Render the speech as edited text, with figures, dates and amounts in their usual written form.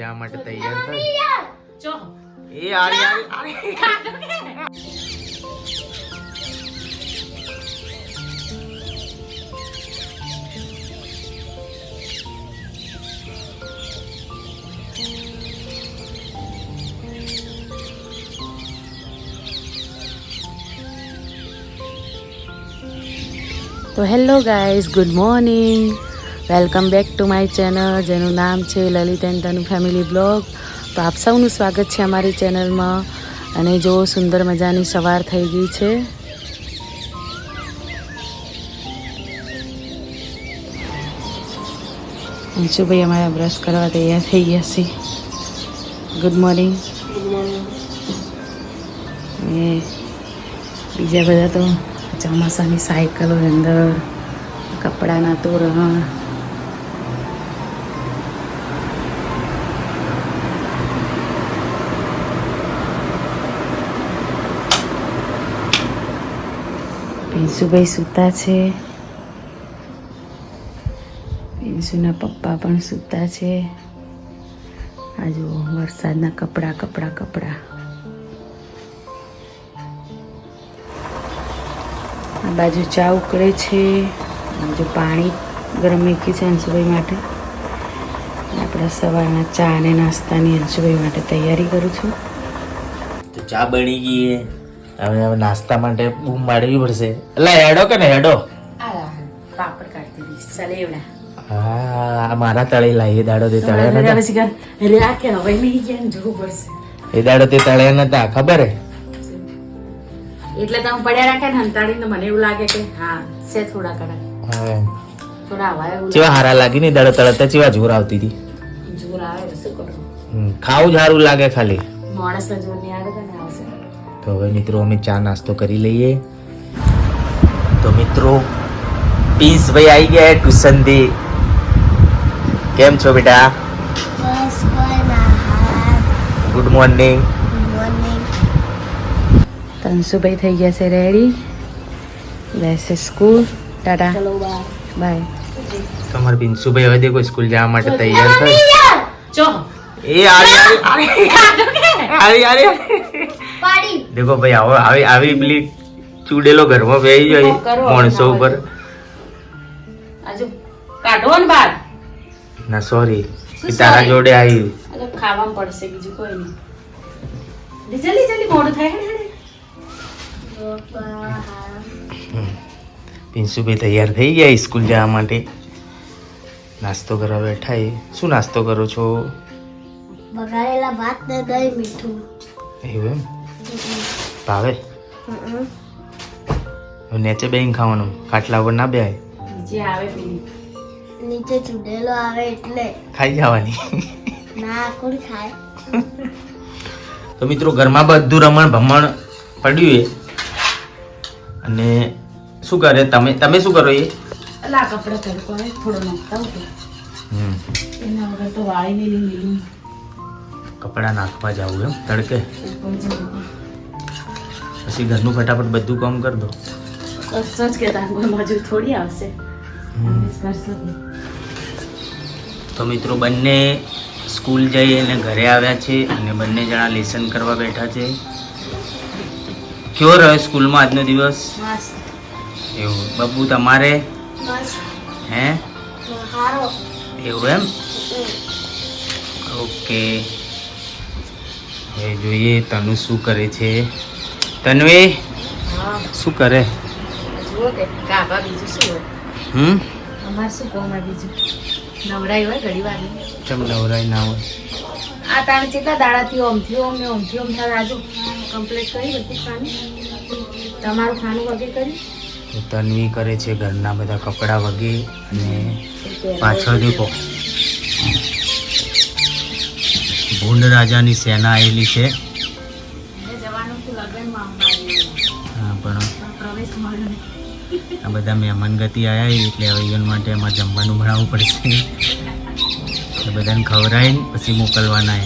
ત્યાં માટે તૈયાર થાય જો એ આરી તો hello guys, good morning. Welcome back to my channel જેનું નામ છે Lalit and Tanu family blog. તો આપ સૌનું સ્વાગત છે અમારી ચેનલમાં. અને જો સુંદર મજાની સવાર થઈ ગઈ છે. અંશુભાઈ અમારા બ્રશ કરવા તૈયાર થઈ ગયા છે. Good morning. અને બીજા બધા તો ચોમાસાની સાયકલો અંદર કપડાના તોરણ પિન્સુભાઈ સૂતા છે. પિન્સુના પપ્પા પણ સૂતા છે. આ જો વરસાદના કપડા કપડા કપડા. આ બાજુ ચા ઉકળે છે. જો પાણી ગરમ મૂક્યું છે અંશુભાઈ માટે. આપણા સવારના ચા અને નાસ્તાની અંશુભાઈ માટે તૈયારી કરું છું. તો ચા બની ગઈ છે. હવે નાસ્તા માટે બૂમ મારવી પડશે. એટલે હેડો કે ને હેડો. પાપડ કાઢતી દઈશ. ચાલે એવડા. હા, મારા તળે લાવી દાડો તે તળ્યા નતા. કે હવે નહીં ગયા ને જોવું પડશે. એ દાડો તે તળ્યા નતા, ખબર હે? એટલે તમે પડ્યા રાખે ને હંતાડીને મને એવું લાગે કે હા છે થોડા કડા. થોડા હવા એવું ચેવા હારા લાગી ને દાડો તળતા ચેવા જોર આવતી હતી. જોર આવે શું કરું. ખાવું જ સારું લાગે ખાલી. માણસને જોર નહીં આવે તો ને આવશે. તો હવે મિત્રો અમે ચા નાસ્તો કરી લઈએ. તો મિત્રો પિન્સભાઈ આવી ગયા ટ્યુશનથી. કેમ છો બેટા? Good morning. તનસુભાઈ થઈ ગયા છે રેડી. જશે સ્કૂલ. ટાટા બાય. તમારે પિન્સુભાઈ હવે દેખો સ્કૂલ જવા માટે તૈયાર થાય. ચો એ આરી દેખો ભાઈ આવો આવી પેલી ચૂડેલો ઘરમાં બેસી જાય માણસો ઉપર. આજુ કાઢો ને બાર. ના સોરી તારા જોડે આવી ખાવામાં પડશે બીજું કોઈ નહીં. જલ્દી જલ્દી મોડું થાય. પિન્સુભાઈ તૈયાર થઈ ગયા સ્કૂલ જવા માટે. નાસ્તો કરવા બેઠા. શું નાસ્તો કરો છો? બગાડેલા ભાત ને દહીં મીઠું. એવું એમ ભાવે? નીચે બેહીને ખાવાનું, ખાટલા ઉપર ના બેહાય. જે આવે પેલી નીચે ચૂડેલો આવે એટલે ખાઈ જવાની. ના કોણ ખાય. તો મિત્રો ઘરમાં બધું રમણ ભમણ પડ્યું છે. અને શું કરે તમે શું કરો? અલા કપડા તડકો આવે થોડો નાખતા હું એના વગર તો વાળી ને લીલું કપડા નાખવા જાવું એમ તડકે? પછી ઘરનું ફટાફટ બધું કામ કરી દો. સચ કેતા કોઈ મજૂર થોડી આવશે. તો મિત્રો બંને સ્કૂલ જઈ અને ઘરે આવ્યા છે અને બંને જણા લેસન કરવા બેઠા છે. કેવો રહ્યો સ્કૂલમાં આજનો દિવસ? એવું બબુ તમારે? હે એવું એમ? ઓકે. હવે જોઈએ તનુ શું કરે છે. તન્વી શું કરે? જુઓ કે કાબા બીજું શું હોય. અમારે શું કોમાં બીજું નવરાઈ હોય ઘડી વાર. ચમ નવરાઈ ના હોય? આ તાણે કેટલા દાડાથી ઓમથી ઓમ ને ઓમથી ઓમ થાય. આજુ કમ્પ્લીટ કરી બધી ખાનું. તમારું ખાનું વગેરે કર્યું? તન્વી કરે છે ઘરના બધા કપડાં વગેરે. અને પાછળ દેખો ભૂંડ રાજાની સેના આવેલી છે. હા પણ આ બધા મહેમાન ગતિ આવ્યા એટલે હવે ઈવન માટે અમારે જમવાનું બનાવવું પડશે. એ બધાને ખવડાવીને પછી મોકલવાના.